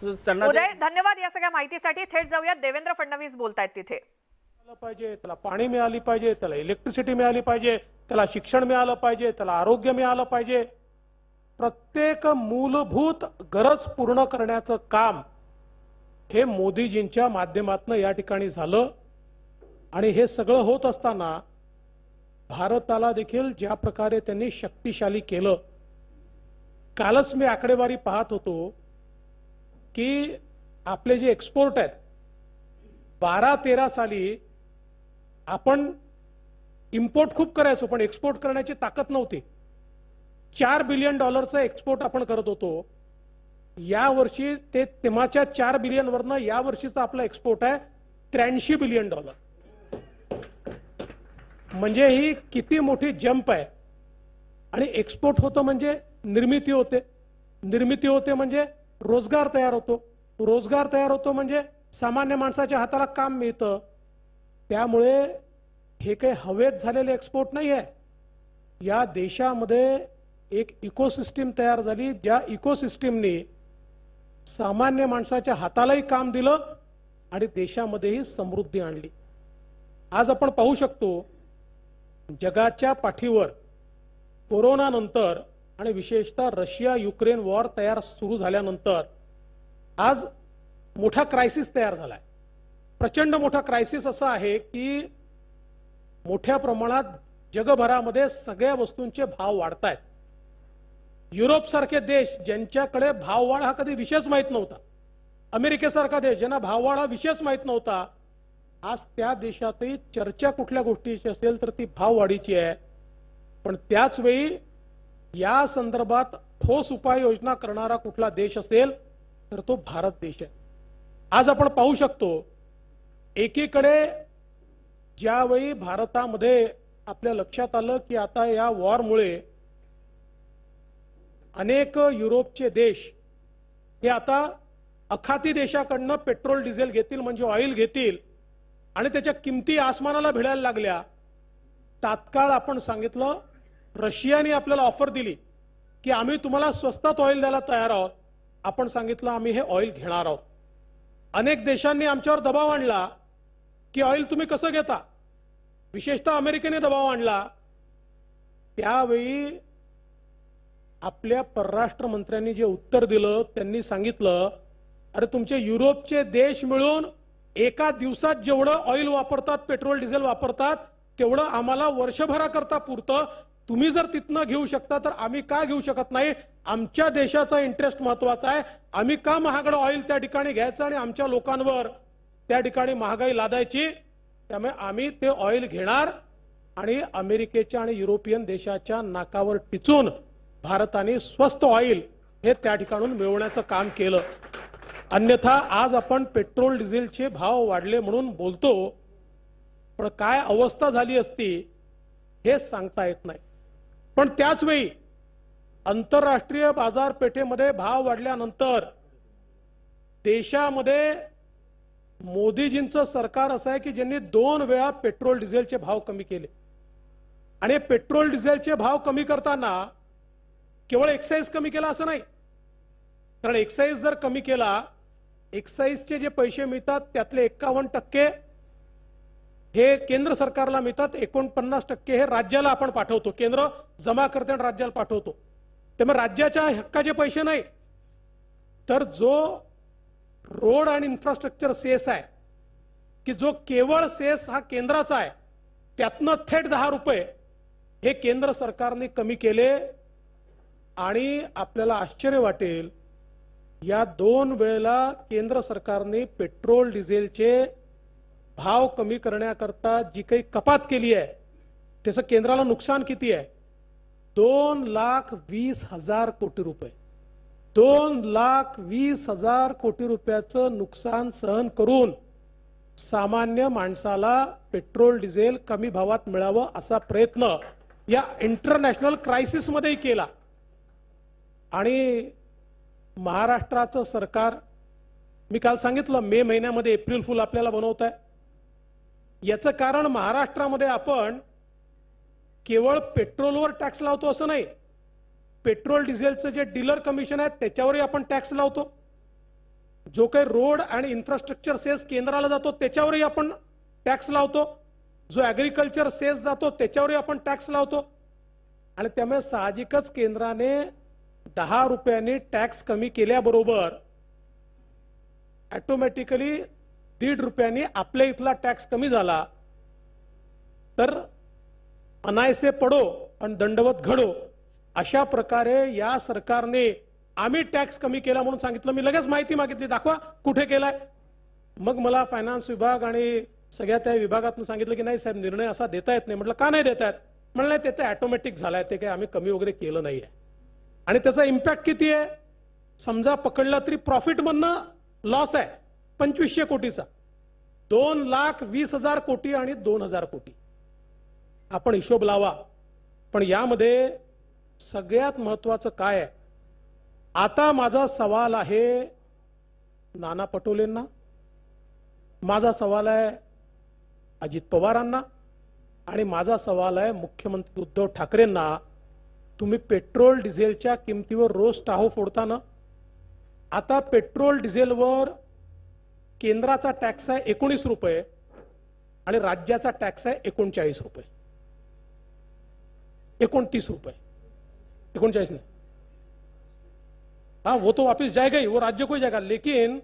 त्यांना उदय, धन्यवाद या सगळ्या माहितीसाठी. थेट जाऊयात, देवेंद्र फडणवीस बोलतायत तिथे. पाहिजे, त्याला पाणी मिळाली पाहिजे, त्याला इलेक्ट्रिसिटी मिळाली पाहिजे, त्याला शिक्षण मिळालं पाहिजे, त्याला आरोग्य मिळालं पाहिजे. प्रत्येक मूलभूत गरज पूर्ण करण्याचं काम हे मोदीजींच्या माध्यमातून या ठिकाणी झालं. आणि हे सगळं होत असताना भारताला देखील ज्या प्रकारे त्यांनी शक्तिशाली केलं. कालच मी आकडेवारी पाहत होतो की आपले जे एक्सपोर्ट आहेत 12-13 साली आपण इम्पोर्ट खूप करायचो पण एक्सपोर्ट करण्याची ताकद नव्हती. $4 बिलियन एक्सपोर्ट आपण करत होतो. या वर्षी ते तेव्हाच्या $4 बिलियन वरनं या वर्षीचा आपला एक्सपोर्ट आहे $83 बिलियन. म्हणजे ही किती मोठी जंप आहे. आणि एक्सपोर्ट होतं म्हणजे निर्मिती होते, निर्मिती होते म्हणजे रोजगार तयार होतो, रोजगार तयार होतो म्हणजे सामान्य माणसाच्या हाताला काम मिळतं. त्यामुळे हे काही हवेत झालेले एक्सपोर्ट नाही आहे. या देशामध्ये एक इकोसिस्टीम तयार झाली, ज्या इकोसिस्टीमने सामान्य माणसाच्या हातालाही काम दिलं आणि देशामध्येही समृद्धी आणली. आज आपण पाहू शकतो जगाच्या पाठीवर कोरोना नंतर आणि विशेषतः रशिया युक्रेन वॉर सुरू झाल्यानंतर आज मोठा क्रायसिस तयार झालाय. प्रचंड मोठा क्रायसिस असा आहे की मोठ्या प्रमाणात जगभरामध्ये सगळ्या वस्तूंचे भाव वाढतायत. युरोप सारखे देश ज्यांच्याकडे भाववाढ हा कधी विषयच माहित नव्हता, अमेरिकेसारखा देश ज्यांना भाववाढ हा विषयच माहित नव्हता, आज त्या देशातही चर्चा कुठल्या गोष्टीची असेल तर ती भाववाढीची आहे. पण त्याच वेळी या संदर्भात ठोस उपाययोजना करणारा कुठला देश असेल तर तो भारत देश आहे. आज आपण पाहू शकतो एकीकडे ज्यावेळी भारतामध्ये आपल्या लक्षात आलं की आता या वॉरमुळे अनेक युरोपचे देश हे आता अखाती देशाकडनं पेट्रोल डिझेल घेतील म्हणजे ऑइल घेतील आणि त्याच्या किमती आसमानाला भिडायला लागल्या. तात्काळ आपण सांगितलं, रशियाने आपल्याला ऑफर दिली की आम्ही तुम्हाला स्वस्तात ऑइल द्यायला तयार आहोत. आपण सांगितलं आम्ही हे ऑइल घेणार आहोत. अनेक देशांनी आमच्यावर दबाव आणला की ऑइल तुम्ही कसं घेता, विशेषतः अमेरिकेने दबाव आणला. त्यावेळी आपल्या परराष्ट्र मंत्र्यांनी जे उत्तर दिलं त्यांनी सांगितलं, अरे तुमचे युरोपचे देश मिळून एका दिवसात जेवढं ऑइल वापरतात, पेट्रोल डिझेल वापरतात, तेवढं आम्हाला वर्षभराकरता पुरतं. तुम्ही जर तिथनं घेऊ शकता तर आम्ही का घेऊ शकत नाही. आमच्या देशाचा इंटरेस्ट महत्वाचा आहे. आम्ही का महागडं ऑइल त्या ठिकाणी घ्यायचं आणि आमच्या लोकांवर त्या ठिकाणी महागाई लादायची. त्यामुळे आम्ही ते ऑइल घेणार आणि अमेरिकेच्या आणि युरोपियन देशाच्या नाकावर टिचून भारताने स्वस्त ऑइल हे त्या ठिकाणून मिळवण्याचं काम केलं. अन्यथा आज आपण पेट्रोल डिझेलचे भाव वाढले म्हणून बोलतो, पण काय अवस्था झाली असती हे सांगता येत नाही. पण त्याच वेळी आंतरराष्ट्रीय बाजारपेठेमध्ये भाव वाढल्यानंतर देशामध्ये मोदीजींचं सरकार असं आहे की ज्यांनी 2 वेळा पेट्रोल डिझेलचे भाव कमी केले. आणि पेट्रोल डिझेलचे भाव कमी करताना केवळ एक्साईज कमी केला असं नाही, कारण एक्साईज जर कमी केला, एक्साईजचे जे पैसे मिळतात त्यातले 51% हे केंद्र सरकारला मिळतात, 49% हे राज्याला आपण पाठवतो, केंद्र जमा करते आणि राज्याला पाठवतो. त्यामुळे राज्याच्या हक्काचे पैसे नाही, तर जो रोड आणि इन्फ्रास्ट्रक्चर सेस आहे की जो केवळ सेस हा केंद्राचा आहे, त्यातनं थेट 10 रुपये हे केंद्र सरकारने कमी केले. आणि आपल्याला आश्चर्य वाटेल, या 2 वेळेला केंद्र सरकारने पेट्रोल डिझेलचे भाव कमी करण्याकरता जी काही कपात केली आहे त्याचं केंद्राला नुकसान किती आहे, 2,20,000 कोटी रुपये. 2,20,000 कोटी रुपयाचं नुकसान सहन करून सामान्य माणसाला पेट्रोल डिझेल कमी भावात मिळावं असा प्रयत्न या इंटरनॅशनल क्रायसिस मध्ये केला. आणि महाराष्ट्राचं सरकार, मी काल सांगितलं मे महिन्यामध्ये एप्रिल फुल आपल्याला बनवत आहे. याचं कारण महाराष्ट्रामध्ये आपण केवळ पेट्रोलवर टॅक्स लावतो असं नाही, पेट्रोल डिझेलचं जे डीलर कमिशन आहे त्याच्यावरही आपण टॅक्स लावतो. जो काही रोड आणि इन्फ्रास्ट्रक्चर सेस केंद्राला जातो त्याच्यावरही आपण टॅक्स लावतो, जो ऍग्रिकल्चर सेस जातो त्याच्यावरही आपण टॅक्स लावतो. आणि त्यामुळे साहजिकच केंद्राने 10 रुपयांनी टॅक्स कमी केल्याबरोबर ऑटोमॅटिकली 1.5 रुपयांनी आपल्या इथला टॅक्स कमी झाला. तर अनायसे पडो आणि दंडवत घडो अशा प्रकारे या सरकारने आम्ही टॅक्स कमी केला म्हणून सांगितलं. मी लगेच माहिती मागितली, दाखवा कुठे केलाय. मग मला फायनान्स विभाग आणि सगळ्या त्या विभागातून सांगितलं की नाही साहेब, निर्णय असा देता येत नाही. म्हटलं का नाही देता येत? म्हणलं ते ऑटोमॅटिक झालाय, ते काही आम्ही कमी वगैरे केलं नाहीये. आणि त्याचा इम्पॅक्ट किती आहे? समजा पकडला तरी प्रॉफिट मधनं लॉस आहे 2500 कोटीचा. 2,20,000 कोटी आणि 2,000 कोटी आपण हिशोब लावा. पण यामध्ये सगळ्यात महत्वाचं काय आहे? आता माझा सवाल आहे नाना पटोलेंना, माझा सवाल आहे अजित पवारांना आणि माझा सवाल आहे मुख्यमंत्री उद्धव ठाकरेंना. तुम्ही पेट्रोल डिझेलच्या किमतीवर रोज टाहो फोडताना. आता पेट्रोल डिझेलवर केंद्राचा टॅक्स आहे 19 रुपये आणि राज्याचा टॅक्स आहे 39 रुपये. 29 रुपये, 39 नहीं. हाँ, वो तो वापस जाएगा ही, वो राज्य को ही जाएगा. लेकिन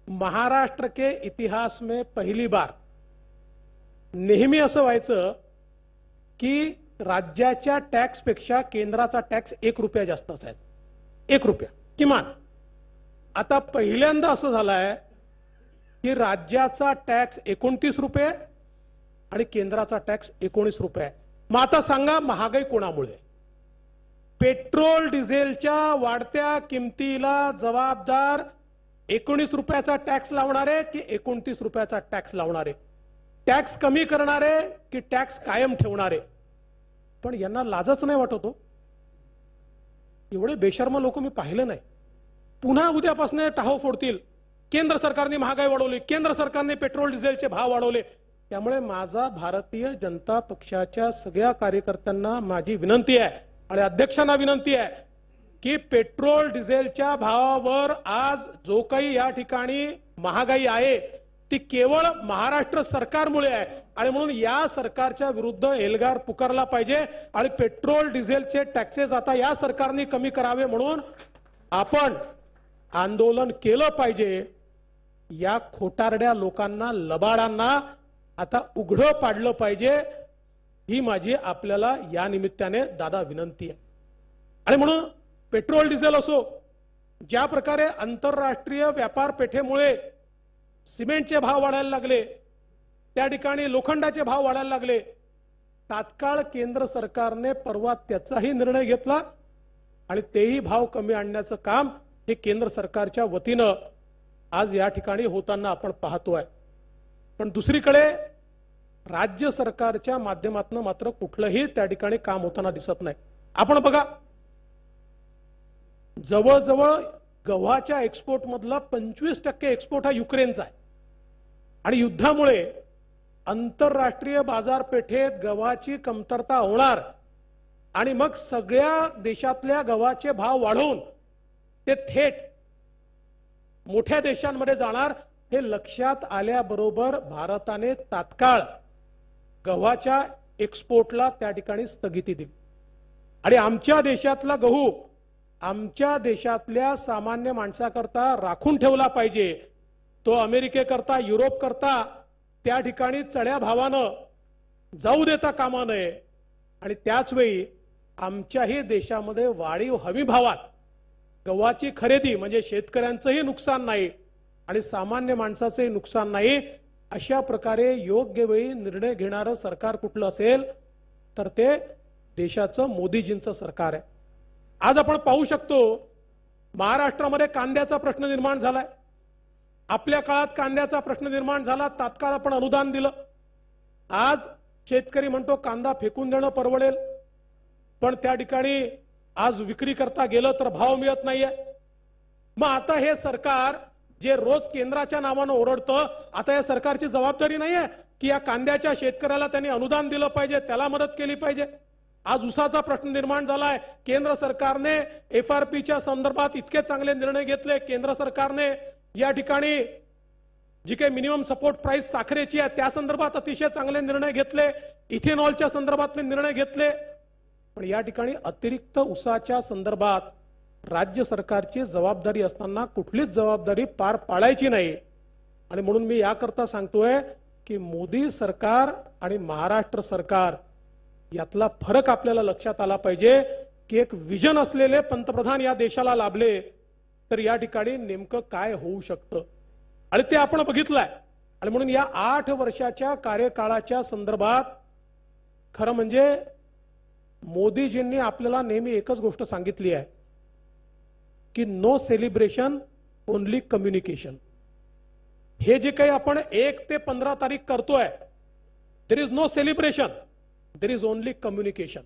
महाराष्ट्र के इतिहास में पहली बार नेहमी असं व्हायचं की राज्याच्या टॅक्स पेक्षा केंद्राचा टॅक्स 1 रुपया जास्त असायचा. 1 रुपया किमान. आता पहिल्यांदा असं झालंय की राज्याचा टॅक्स 29 रुपये आणि केंद्राचा टॅक्स 19 रुपये. मग आता सांगा महागाई कोणामुळे? पेट्रोल डिझेलच्या वाढत्या किमतीला जबाबदार 19 रुपयाचा टॅक्स लावणारे की 29 रुपयाचा टॅक्स लावणारे? टॅक्स कमी करणारे की टॅक्स कायम ठेवणारे? पण यांना लाजच नाही वाटत हो. एवढे बेशर्म लोक मी पाहिले नाही. पुन्हा उद्यापासून टाहो फोडतील. केंद्र सरकारने महागाई वाढवली, केंद्र सरकारने पेट्रोल डिझेलचे भाव वाढवले. त्यामुळे माझा भारतीय जनता पक्षाच्या सगळ्या कार्यकर्त्यांना माझी विनंती आहे आणि अध्यक्षांना विनंती आहे की पेट्रोल डिझेलच्या भावावर आज जो काही या ठिकाणी महागाई आहे ती केवळ महाराष्ट्र सरकारमुळे आहे. आणि म्हणून या सरकारच्या विरुद्ध एल्गार पुकारला पाहिजे आणि पेट्रोल डिझेलचे टॅक्सेस आता या सरकारने कमी करावे म्हणून आपण आंदोलन केलं पाहिजे. या खोटारड्या लोकांना, लबाडांना आता उघडं पाडलं पाहिजे. ही माझी आपल्याला या निमित्ताने दादा विनंती आहे. आणि म्हणून पेट्रोल डिझेल असो, ज्या प्रकारे आंतरराष्ट्रीय व्यापार पेठेमुळे सिमेंटचे भाव वाढायला लागले, त्या ठिकाणी लोखंडाचे भाव वाढायला लागले, तात्काळ केंद्र सरकारने परवा त्याचाही निर्णय घेतला आणि तेही भाव कमी आणण्याचं काम हे केंद्र सरकारच्या वतीनं आज या ठिकाणी होताना आपण पाहतोय. पण दुसरीकडे राज्य सरकारच्या माध्यमातून मात्र कुठलंही त्या ठिकाणी काम होताना दिसत नाही. आपण बघा, जवळजवळ गव्हाच्या एक्सपोर्ट मधला 25% एक्सपोर्ट हा युक्रेनचा आहे. आणि युद्धामुळे आंतरराष्ट्रीय बाजारपेठेत गव्हाची कमतरता होणार आणि मग सगळ्या देशातल्या गव्हाचे भाव वाढवून ते थेट मोठ्या देशांमध्ये जाणार. हे लक्षात आल्याबरोबर भारताने तात्काळ गव्हाच्या एक्सपोर्टला त्या ठिकाणी स्थगिती दिली. आणि आमच्या देशातला गहू आमच्या देशातल्या सामान्य माणसाकरता राखून ठेवला पाहिजे. तो अमेरिकेकरता, युरोप करता त्या ठिकाणी चढ्या भावानं जाऊ देता कामा नये. आणि त्याच वेळी आमच्याही देशामध्ये वाढीव हमी भावात गव्हाची खरेदी म्हणजे शेतकऱ्यांचंही नुकसान नाही आणि सामान्य माणसाचंही नुकसान नाही. अशा प्रकारे योग्य वेळी निर्णय घेणारं सरकार कुठलं असेल तर ते देशाचं मोदीजींचं सरकार आहे. आज आपण पाहू शकतो महाराष्ट्रामध्ये कांद्याचा प्रश्न निर्माण झालाय. आपल्या काळात कांद्याचा प्रश्न निर्माण झाला, तात्काळ आपण अनुदान दिलं. आज शेतकरी म्हणतो कांदा फेकून देणं परवडेल, पण त्या ठिकाणी आज विक्री करता गेलं तर भाव मिळत नाहीये. मग आता हे सरकार जे रोज केंद्राच्या नावानं ओरडतं, आता या सरकारची जबाबदारी नाहीये की या कांद्याच्या शेतकऱ्याला त्यांनी अनुदान दिलं पाहिजे, त्याला मदत केली पाहिजे. आज ऊसाचा प्रश्न निर्माण झालाय. केंद्र सरकारने FRPच्या संदर्भात इतके चांगले निर्णय घेतले. केंद्र सरकारने या ठिकाणी जी काही मिनिमम सपोर्ट प्राइस साखरेची आहे त्या संदर्भात अतिशय चांगले निर्णय घेतले. इथेनॉलच्या संदर्भातले निर्णय घेतले. पण या ठिकाणी अतिरिक्त ऊसाच्या संदर्भात राज्य सरकारची जबाबदारी असताना कुठलीच जबाबदारी पार पाडायची नाही. आणि म्हणून मी याकरता सांगतोय की मोदी सरकार आणि महाराष्ट्र सरकार यातला फरक आपल्याला लक्षात आला पाहिजे की एक विजन असलेले पंतप्रधान या देशाला लाभले तर या ठिकाणी नेमकं काय होऊ शकतं आणि ते आपण बघितलंय. आणि म्हणून या 8 वर्षाच्या कार्यकाळाच्या संदर्भात खरं म्हणजे मोदीजींनी आपल्याला नेहमी एकच गोष्ट सांगितली आहे की नो सेलिब्रेशन ओनली कम्युनिकेशन. हे जे काही आपण 1 ते 15 तारीख करतोय there is no celebration, there is only communication.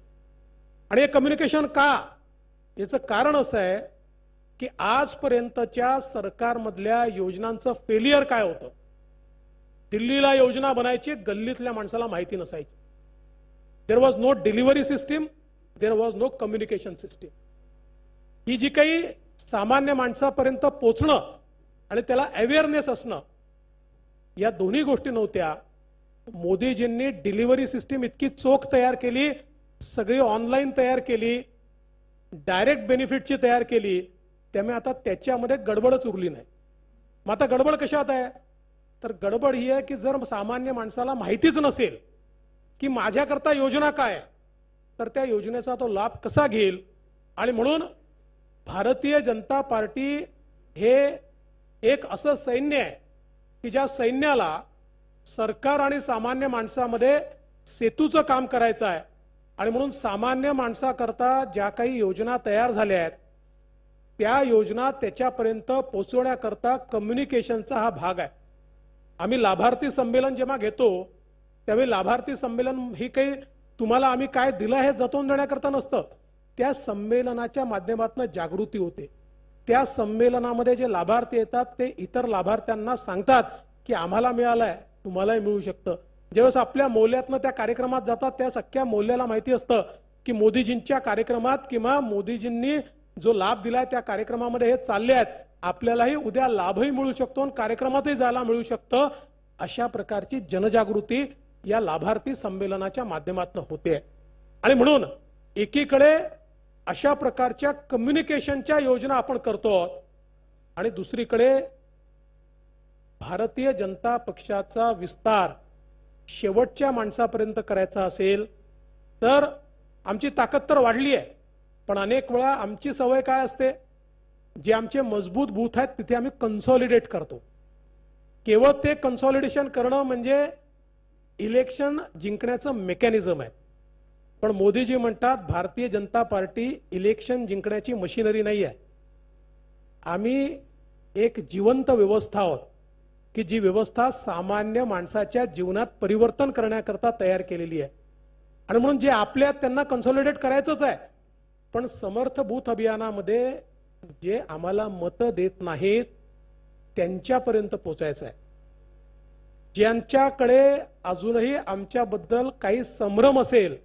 आणि हे कम्युनिकेशन का, याचं कारण असं आहे की आजपर्यंतच्या सरकारमधल्या योजनांचं फेलियर काय होतं. दिल्लीला योजना बनायची, गल्लीतल्या माणसाला माहिती नसायची. There was no delivery system, there was no communication system. ही जी काही सामान्य माणसापर्यंत पोहोचणं आणि त्याला अवेअरनेस असणं या दोन्ही गोष्टी नव्हत्या. मोदीजींनी डिलिव्हरी सिस्टीम इतकी चोख तयार केली, सगळी ऑनलाईन तयार केली, डायरेक्ट बेनिफिटची तयार केली. त्यामुळे आता त्याच्यामध्ये गडबडच उरली नाही. मग आता गडबड कशात आहे, तर गडबड ही आहे की जर सामान्य माणसाला माहितीच नसेल की माझ्याकरता योजना काय तर त्या योजनेचा तो लाभ कसा घेईल. आणि म्हणून भारतीय जनता पार्टी हे एक असं सैन्य आहे की ज्या सैन्याला सरकार आणि सामान्य माणसामध्ये सेतूचं काम करायचं आहे. आणि म्हणून सामान्य माणसाकरता ज्या काही योजना तयार झाल्या आहेत त्या योजना त्याच्यापर्यंत पोहोचवण्याकरता कम्युनिकेशनचा हा भाग आहे. आम्ही लाभार्थी संमेलन जेव्हा घेतो त्यावेळी लाभार्थी संमेलन ही काही तुम्हाला आम्ही काय दिलं हे जतवून देण्याकरता नसतं. त्या संमेलनाच्या माध्यमातून जागृती होते. त्या संमेलनामध्ये जे लाभार्थी येतात ते इतर लाभार्थ्यांना सांगतात की आम्हाला मिळालंय, तुम्हालाही मिळू शकतं. ज्यावेळेस आपल्या मौल्यातनं त्या कार्यक्रमात जातात त्या सख्या मौल्याला माहिती असतं की मोदीजींच्या कार्यक्रमात किंवा मोदीजींनी जो लाभ दिलाय त्या कार्यक्रमामध्ये हे चालले आहेत, आपल्यालाही उद्या लाभही मिळू शकतो आणि कार्यक्रमातही जायला मिळू शकतं. अशा प्रकारची जनजागृती या लाभार्थी संमेलनाच्या माध्यमातून होते. आणि म्हणून एकीकडे अशा प्रकारच्या कम्युनिकेशनच्या योजना आपण करतो आणि दुसरीकडे भारतीय जनता पक्षाचा विस्तार शेवटच्या माणसापर्यंत करायचा असेल तर आमची ताकद तर वाढली आहे. पण अनेक वेळा आमची सवय काय असते, जे आमचे मजबूत बूथ आहेत तिथे आम्ही कन्सॉलिडेट करतो. केवळ ते कन्सॉलिडेशन करणं म्हणजे इलेक्शन जिंकण्याचं मेकॅनिझम आहे. पण मोदीजी म्हणतात भारतीय जनता पार्टी इलेक्शन जिंकण्याची मशिनरी नाही आहे. आम्ही एक जिवंत व्यवस्था आहोत की जी व्यवस्था सामान्य माणसाच्या जीवनात परिवर्तन करण्याकरता तयार केलेली आहे. आणि म्हणून जे आपल्या त्यांना कन्सॉलिडेट करायचंच आहे. पण समर्थ बूथ अभियानामध्ये जे आम्हाला मतं देत नाहीत त्यांच्यापर्यंत पोहोचायचं आहे. ज्यांच्याकडे अजूनही आमच्याबद्दल काही संभ्रम असेल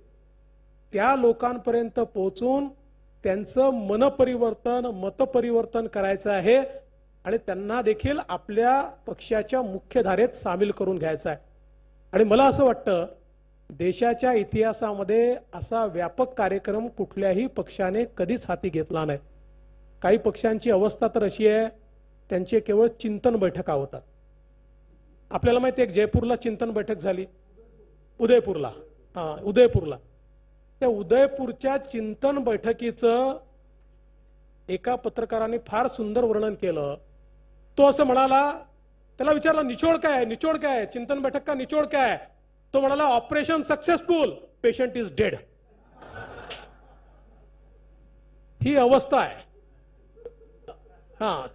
त्या लोकांपर्यंत पोहोचून त्यांचं मनपरिवर्तन मतपरिवर्तन करायचं आहे आणि त्यांना देखील आपल्या पक्षाच्या मुख्य धारेत सामील करून घ्यायचं आहे. आणि मला असं वाटतं देशाच्या इतिहासामध्ये असा व्यापक कार्यक्रम कुठल्याही पक्षाने कधीच हाती घेतला नाही. काही पक्षांची अवस्था तर अशी आहे त्यांचे केवळ चिंतन बैठका होतात. आपल्याला माहिती आहे जयपूरला चिंतन बैठक झाली, उदयपूरला त्या उदयपूरच्या चिंतन बैठकीचं एका पत्रकाराने फार सुंदर वर्णन केलं. तो असं म्हणाला, त्याला विचारलं निचोड काय, निचोड काय, चिंतन बैठक का निचोड काय. तो म्हणाला operation successful, patient is dead. ही अवस्था आहे.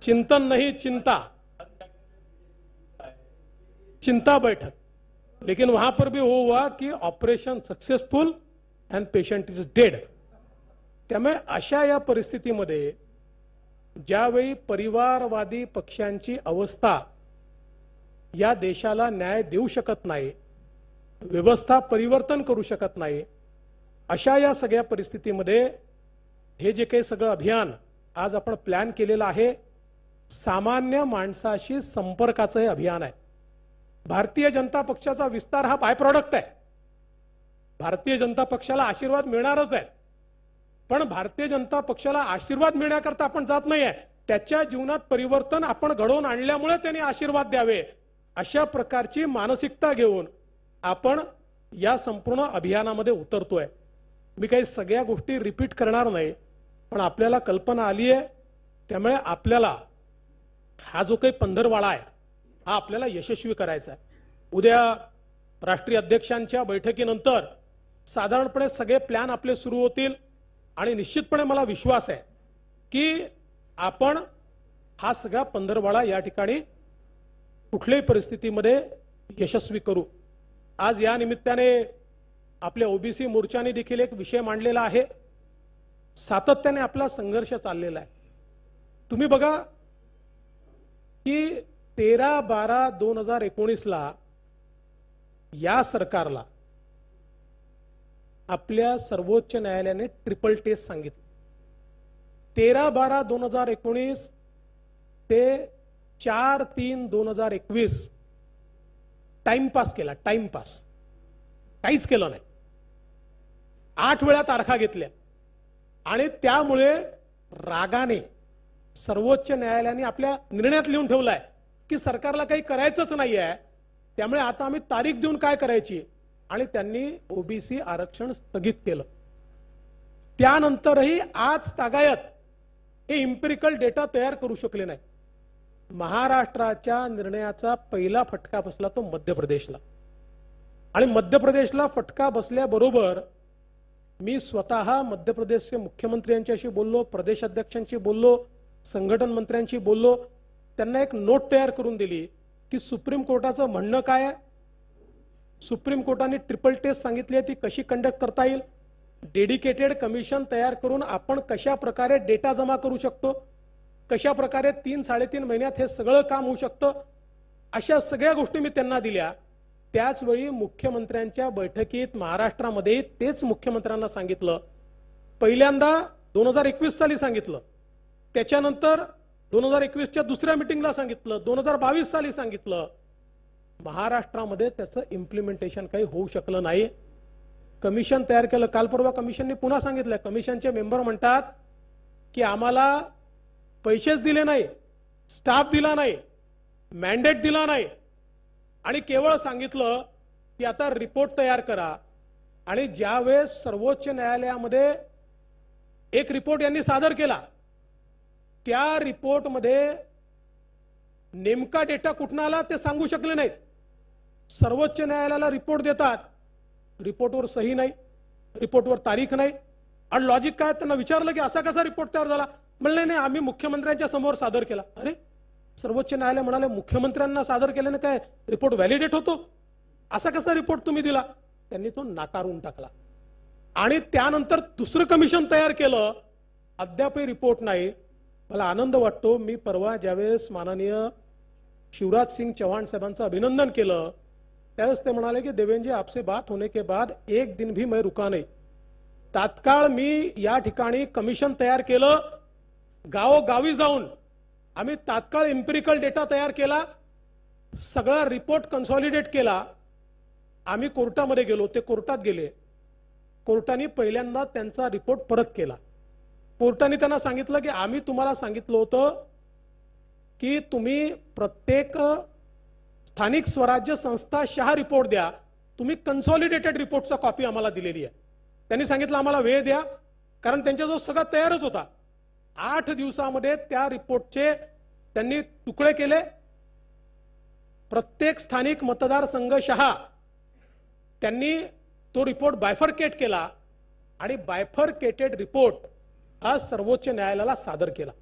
चिंतन नहीं चिंता, चिंता बैठक. लेकिन वहां पर भी वो हुआ कि operation successful end patient is dead. त्यामुळे अशा या परिस्थितीमध्ये ज्यावेळी परिवारवादी पक्षांची अवस्था या देशाला न्याय देऊ शकत नाही, व्यवस्था परिवर्तन करू शकत नाही, अशा या सगळ्या परिस्थितीमध्ये हे जे काही सगळं अभियान आज आपण प्लॅन केलेलं आहे, सामान्य माणसाशी संपर्काचं हे अभियान आहे. भारतीय जनता पक्षाचा विस्तार हा बाय प्रॉडक्ट आहे. भारतीय जनता पक्षाला आशीर्वाद मिळणारच आहे, पण भारतीय जनता पक्षाला आशीर्वाद मिळण्याकरता आपण जात नाही आहे. त्याच्या जीवनात परिवर्तन आपण घडवून आणल्यामुळे त्यांनी आशीर्वाद द्यावे, अशा प्रकारची मानसिकता घेऊन आपण या संपूर्ण अभियानामध्ये उतरतोय. मी काही सगळ्या गोष्टी रिपीट करणार नाही, पण आपल्याला कल्पना आली आहे. त्यामुळे आपल्याला हा जो काही पंधरवाडा आहे हा आपल्याला यशस्वी करायचा आहे. उद्या राष्ट्रीय अध्यक्षांच्या बैठकीनंतर साधारणपणे सगळे प्लॅन आपले सुरू होतील आणि निश्चितपणे मला विश्वास आहे की आपण हा सगळा पंधरवाडा या ठिकाणी कुठल्याही परिस्थितीमध्ये यशस्वी करू. आज या निमित्ताने आपल्या ओबीसी मोर्चाने देखील एक विषय मांडलेला आहे. सातत्याने आपला संघर्ष चाललेला आहे. तुम्ही बघा की 13/12/2019 या सरकारला आपल्या सर्वोच्च न्यायालयाने ट्रिपल टेस्ट सांगितलं. 13/12/2019 ते 4/3/2021 टाइमपास केला. टाइमपास काहीच केलं नाही. 8 वेळा तारखा घेतल्या आणि त्यामुळे रागाने सर्वोच्च न्यायालयाने आपल्या निर्णयात लिहून ठेवलाय की सरकारला काही करायचंच नाही आहे, त्यामुळे आता आम्ही तारीख देऊन काय करायची, आणि त्यांनी ओबीसी आरक्षण स्थगित केलं. त्यानंतरही आज तागायत हे इम्पिरिकल डेटा तयार करू शकले नाही. महाराष्ट्राच्या निर्णयाचा पहिला फटका बसला तो मध्य प्रदेशला, आणि मध्य प्रदेशला फटका बसल्याबरोबर मी स्वतः मध्य प्रदेशचे मुख्यमंत्री यांच्याशी बोललो, प्रदेश अध्यक्षांशी बोललो, संघटन मंत्र्यांशी बोललो. त्यांना एक नोट तयार करून दिली की सुप्रीम कोर्टाचं म्हणणं काय आहे, सुप्रीम कोर्टाने ट्रिपल टेस्ट सांगितली आहे ती कशी कंडक्ट करता येईल, डेडिकेटेड कमिशन तयार करून आपण कशा प्रकारे डेटा जमा करू शकतो, कशा प्रकारे 3-3.5 महिन्यात हे सगळं काम होऊ शकतं, अशा सगळ्या गोष्टी मी त्यांना दिल्या. त्याचवेळी मुख्यमंत्र्यांच्या बैठकीत महाराष्ट्रामध्ये तेच मुख्यमंत्र्यांना सांगितलं. पहिल्यांदा 2021 साली सांगितलं, त्याच्यानंतर 2021च्या दुसऱ्या मीटिंगला सांगितलं, 2022 साली सांगितलं. महाराष्ट्रामध्ये त्याचं इम्प्लिमेंटेशन काही होऊ शकलं नाही. कमिशन तयार केलं. काल परवा कमिशनने पुन्हा सांगितलं, कमिशनचे मेंबर म्हणतात की आम्हाला पैसेच दिले नाही, स्टाफ दिला नाही, मॅन्डेट दिला नाही, आणि केवळ सांगितलं की आता रिपोर्ट तयार करा. आणि ज्यावेळेस सर्वोच्च न्यायालयामध्ये एक रिपोर्ट यांनी सादर केला, त्या रिपोर्टमध्ये नेमका डेटा कुठून आला ते सांगू शकले नाहीत. सर्वोच्च न्यायालयाला रिपोर्ट देतात, रिपोर्टवर सही नाही, रिपोर्टवर तारीख नाही, आणि लॉजिक काय, त्यांना विचारलं की असा कसा रिपोर्ट तयार झाला, म्हणले नाही आम्ही मुख्यमंत्र्यांच्या समोर सादर केला. अरे, सर्वोच्च न्यायालय म्हणाले मुख्यमंत्र्यांना सादर केल्याने काय रिपोर्ट व्हॅलिडेट होतो, असा कसा रिपोर्ट तुम्ही दिला. त्यांनी तो नाकारून टाकला. आणि त्यानंतर दुसरं कमिशन तयार केलं, अद्यापही रिपोर्ट नाही. मला आनंद वाटतो, मी परवा ज्यावेळेस माननीय शिवराज सिंह चौहान साहेबांचं अभिनंदन केलं त्यावेळेस ते म्हणाले की देवेंद्र जी आपसे बात होने के बाद एक दिन भी मैं रुका नहीं. तात्काळ मी या ठिकाणी कमिशन तयार केलं, गावोगावी जाऊन आम्ही तात्काळ इम्पिरिकल डेटा तयार केला, सगळा रिपोर्ट कन्सॉलिडेट केला. आम्ही कोर्टामध्ये गेलो, ते कोर्टात गेले, कोर्टाने पहिल्यांदा त्यांचा रिपोर्ट परत केला. कोर्टाने त्यांना सांगितलं की आम्ही तुम्हाला सांगितलं होतं की तुम्ही प्रत्येक स्थानिक स्वराज्य संस्था 6 रिपोर्ट द्या, तुम्ही कन्सॉलिडेटेड रिपोर्टचा कॉपी आम्हाला दिलेली आहे. त्यांनी सांगितलं आम्हाला वेळ द्या, कारण त्यांच्याजवळ सगळं तयारच होता. 8 दिवसामध्ये त्या रिपोर्टचे त्यांनी तुकडे केले. प्रत्येक स्थानिक मतदारसंघ 6 त्यांनी तो रिपोर्ट बायफरकेट केला, आणि बायफरकेटेड रिपोर्ट हा सर्वोच्च न्यायालयाला सादर केला,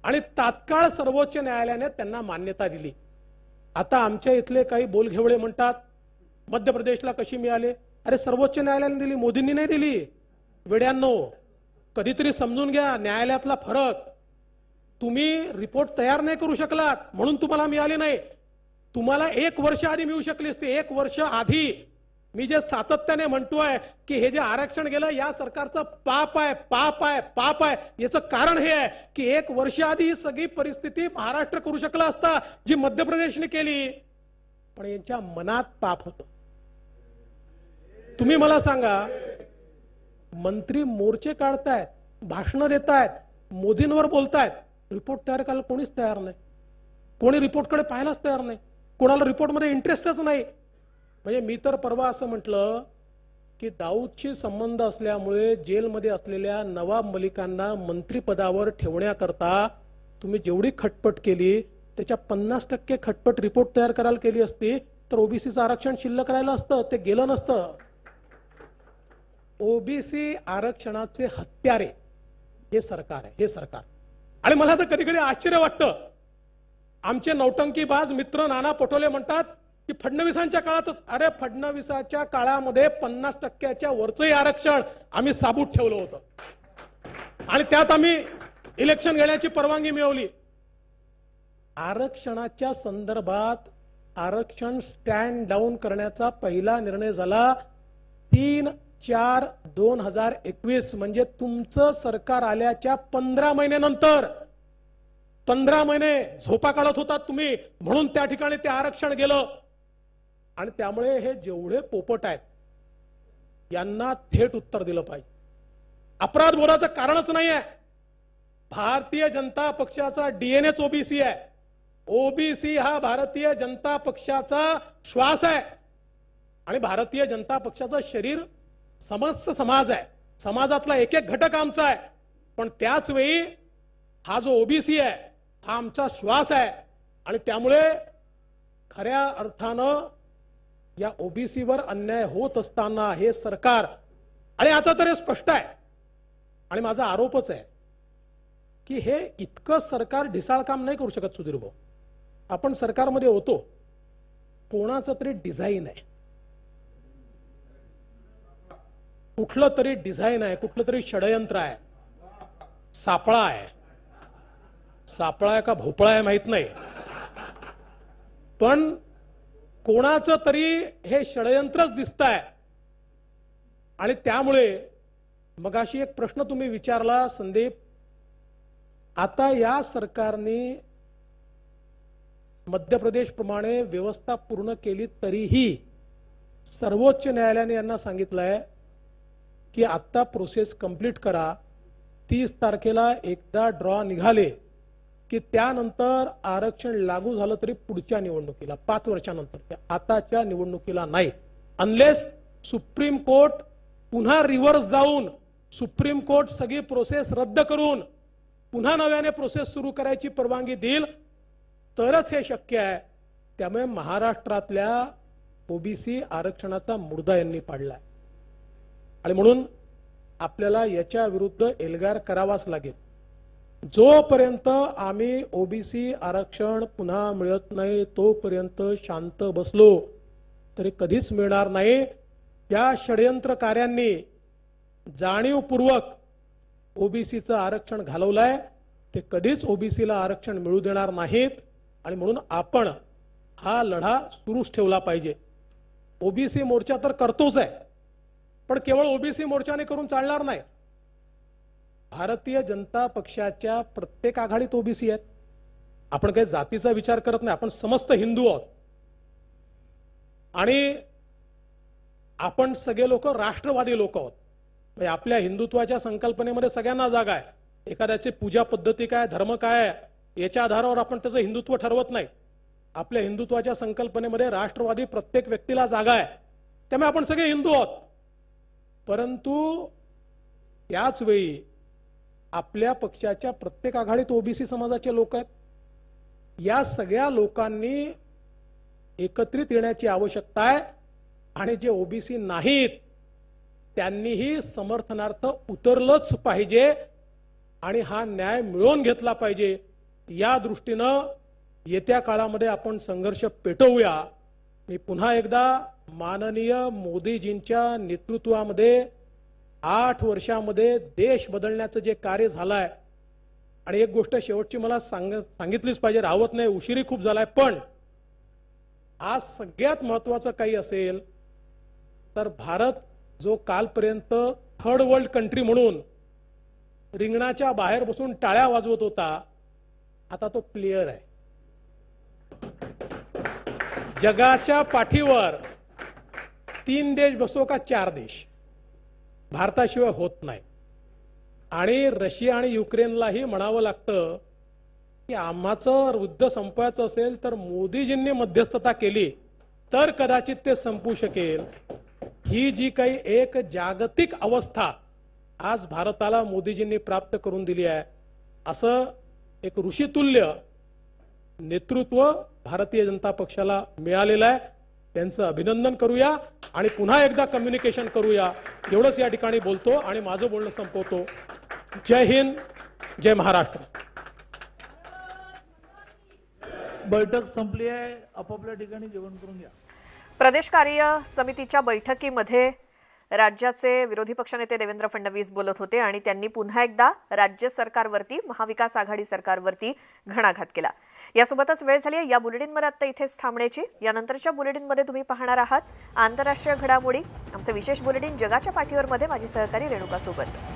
आणि तात्काळ सर्वोच्च न्यायालयाने त्यांना मान्यता दिली. आता आमच्या इथले काही बोलघेवळे म्हणतात मध्य प्रदेशला कशी मिळाले. अरे, सर्वोच्च न्यायालयाने दिली, मोदींनी नाही दिली. वेड्यांनो, कधीतरी समजून घ्या न्यायालयातला फरक. तुम्ही रिपोर्ट तयार नाही करू शकलात म्हणून तुम्हाला मिळाले नाही. तुम्हाला 1 वर्ष आधी मिळू शकली असते. 1 वर्ष आधी मी जे सातत्याने म्हणतोय की हे जे आरक्षण गेलं या सरकारचं पाप आहे, पाप आहे, पाप आहे. याचं कारण हे आहे की 1 वर्ष आधी ही सगळी परिस्थिती महाराष्ट्र करू शकला असता जी मध्य प्रदेशने केली, पण यांच्या मनात पाप होतं. तुम्ही मला सांगा, मंत्री मोर्चे काढतायत, भाषणं देतायत, मोदींवर बोलतायत, रिपोर्ट तयार करायला कोणीच तयार नाही. कोणी रिपोर्टकडे पाहायलाच तयार नाही. कोणाला रिपोर्टमध्ये इंटरेस्टच नाही. म्हणजे मी तर परवा असं म्हटलं की दाऊदशी संबंध असल्यामुळे जेलमध्ये असलेल्या नवाब मलिकांना मंत्रिपदावर ठेवण्याकरता तुम्ही जेवढी खटपट केली त्याच्या 50% खटपट रिपोर्ट तयार करायला केली असती तर ओबीसीचं आरक्षण शिल्लक राहिलं असतं, ते गेलं नसतं. ओबीसी आरक्षणाचे हत्यारे हे सरकार आहे, हे सरकार. आणि मला तर कधी कधी आश्चर्य वाटतं, आमचे नौटंकीबाज मित्र नाना पटोले म्हणतात की फडणवीसांच्या काळातच, अरे फडणवीसाच्या काळामध्ये 50%च्या वरचंही आरक्षण आम्ही साबूत ठेवलं होतं आणि त्यात आम्ही इलेक्शन घेण्याची परवानगी मिळवली. आरक्षणाच्या संदर्भात आरक्षण स्टँड डाऊन करण्याचा पहिला निर्णय झाला 3/4/2021, म्हणजे तुमचं सरकार आल्याच्या 15 महिन्यानंतर. 15 महिने झोपा काढत होतात तुम्ही, म्हणून त्या ठिकाणी ते आरक्षण गेलं. आणि त्यामुळे हे जेवढे पोपट आहेत यांना थेट उत्तर दिलं पाहिजे. अपराध बोलायचं कारणच नाही आहे. भारतीय जनता पक्षाचा डीएनएच ओबीसी आहे. ओबीसी हा भारतीय जनता पक्षाचा श्वास आहे आणि भारतीय जनता पक्षाचं शरीर समस्त समाज आहे. समाजातला एक एक घटक आमचा आहे, पण त्याच वेळी हा जो ओबीसी आहे हा आमचा श्वास आहे. आणि त्यामुळे खऱ्या अर्थानं या ओबीसीवर अन्याय होत असताना हे सरकार, आणि आता तर हे स्पष्ट आहे आणि माझा आरोपच आहे की हे इतकं सरकार ढिसाळ काम नाही करू शकत. सुधीर भाऊ, आपण सरकारमध्ये होतो, कोणाचं तरी डिझाईन आहे, कुठलं तरी डिझाईन आहे, कुठलं तरी षडयंत्र आहे, सापळा आहे. सापळा आहे का भोपळा आहे माहित नाही, पण कोणाचं तरी हे षडयंत्रच दिसतंय. आणि त्यामुळे मगाशी एक प्रश्न तुम्ही विचारला संदीप, आता या सरकारने मध्य प्रदेश प्रमाणे व्यवस्था पूर्ण केली तरीही सर्वोच्च न्यायालयाने यांना सांगितलंय की आता प्रोसेस कंप्लीट करा. 30 तारखेला एकदा ड्रॉ निघाले की त्यानंतर आरक्षण लागू झालं तरी पुढच्या निवडणुकीला 5 वर्षानंतर, आताच्या निवडणुकीला नाही. अनलेस सुप्रीम कोर्ट पुन्हा रिव्हर्स जाऊन सुप्रीम कोर्ट सगळी प्रोसेस रद्द करून पुन्हा नव्याने प्रोसेस सुरू करायची परवानगी देईल तरच हे शक्य आहे. त्यामुळे महाराष्ट्रातल्या ओबीसी आरक्षणाचा मुर्दा यांनी पाडलाय आणि म्हणून आपल्याला याच्या विरुद्ध एल्गार करावाच लागेल. जोपर्यंत आम्ही ओबीसी आरक्षण पुन्हा मिळत नाही तोपर्यंत शांत बसलो तरी कधीच मिळणार नाही. या षडयंत्रकार्यांनी जाणीवपूर्वक ओबीसीचं आरक्षण घालवलंय, ते कधीच ओबीसीला आरक्षण मिळू देणार नाहीत. आणि म्हणून आपण हा लढा सुरूच ठेवला पाहिजे. ओबीसी मोर्चा तर करतोच आहे, पण केवळ ओबीसी मोर्चाने करून चालणार नाही. भारतीय जनता पक्षाच्या प्रत्येक आघाडीत ओबीसी आहेत. आपण काही जातीचा विचार करत नाही, आपण समस्त हिंदू आहोत आणि आपण सगळे लोक राष्ट्रवादी लोक आहोत. म्हणजे आपल्या हिंदुत्वाच्या संकल्पनेमध्ये सगळ्यांना जागा आहे. एखाद्याची पूजा पद्धती काय, धर्म काय आहे याच्या आधारावर आपण त्याचं हिंदुत्व ठरवत नाही. आपल्या हिंदुत्वाच्या संकल्पनेमध्ये राष्ट्रवादी प्रत्येक व्यक्तीला जागा आहे. त्यामुळे आपण सगळे हिंदू आहोत. परंतु याच वेळी आपल्या पक्षाच्या प्रत्येक आघाडीत ओबीसी समाजाचे लोक आहेत. या सगळ्या लोकांनी एकत्रित येण्याची आवश्यकता आहे आणि जे ओबीसी नाहीत त्यांनीही समर्थनार्थ उतरलंच पाहिजे आणि हा न्याय मिळवून घेतला पाहिजे. या दृष्टीनं येत्या काळामध्ये आपण संघर्ष पेटवूया. मी पुन्हा एकदा माननीय मोदीजींच्या नेतृत्वामध्ये 8 वर्षामध्ये देश बदलण्याचं जे कार्य झालंय, आणि एक गोष्ट शेवटची मला सांगितलीच पाहिजे, राहत नाही, उशिरी खूप झालाय, पण आज सगळ्यात महत्त्वाचं काही असेल तर भारत जो कालपर्यंत थर्ड वर्ल्ड कंट्री म्हणून रिंगणाच्या बाहेर बसून टाळ्या वाजवत होता, आता तो प्लेयर आहे. जगाच्या पाठीवर 3 देश बसो का 4 देश, भारताशिवाय होत नाही. आणि रशिया आणि युक्रेनलाही म्हणावं लागतं की आम्हाचं युद्ध संपवायचं असेल तर मोदीजींनी मध्यस्थता केली तर कदाचित ते संपू शकेल. ही जी काही एक जागतिक अवस्था आज भारताला मोदीजींनी प्राप्त करून दिली आहे, असं एक ऋषितुल्य नेतृत्व भारतीय जनता पक्षाला मिळालेलं आहे. त्यांचं अभिनंदन करूया आणि पुन्हा एकदा कम्युनिकेशन करूया, एवढंच या ठिकाणी बोलतो आणि माझं बोलणं संपवतो. जय हिंद, जय महाराष्ट्र. बैठक संपली आहे. आपापल्या ठिकाणी जेवण करून घ्या. प्रदेश कार्य समितीच्या बैठकीमध्ये राज्याचे विरोधी पक्षनेते देवेंद्र फडणवीस बोलत होते आणि त्यांनी पुन्हा एकदा राज्य सरकारवरती, महाविकास आघाडी सरकारवरती घणाघात केला. यासोबतच वेळ झाली या बुलेटिनमध्ये आता इथेच थांबण्याची. यानंतरच्या बुलेटिनमध्ये तुम्ही पाहणार आहात आंतरराष्ट्रीय घडामोडी. आमचे विशेष बुलेटिन जगाच्या पाठीवर मध्ये माझी सहकारी रेणुका सोबत.